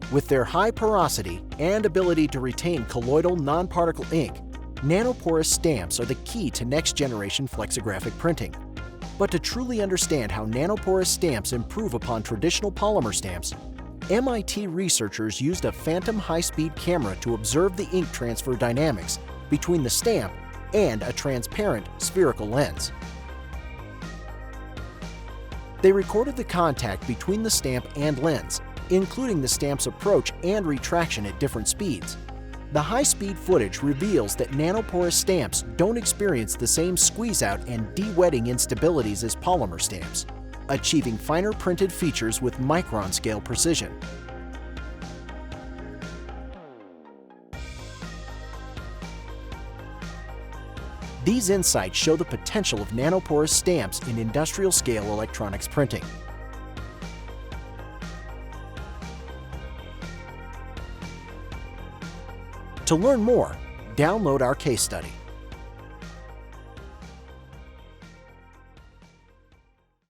With their high porosity and ability to retain colloidal nonparticle ink, nanoporous stamps are the key to next-generation flexographic printing. But to truly understand how nanoporous stamps improve upon traditional polymer stamps, MIT researchers used a phantom high-speed camera to observe the ink transfer dynamics between the stamp and a transparent spherical lens. They recorded the contact between the stamp and lens, including the stamp's approach and retraction at different speeds. The high-speed footage reveals that nanoporous stamps don't experience the same squeeze-out and de-wetting instabilities as polymer stamps, achieving finer printed features with micron-scale precision. These insights show the potential of nanoporous stamps in industrial-scale electronics printing. To learn more, download our case study.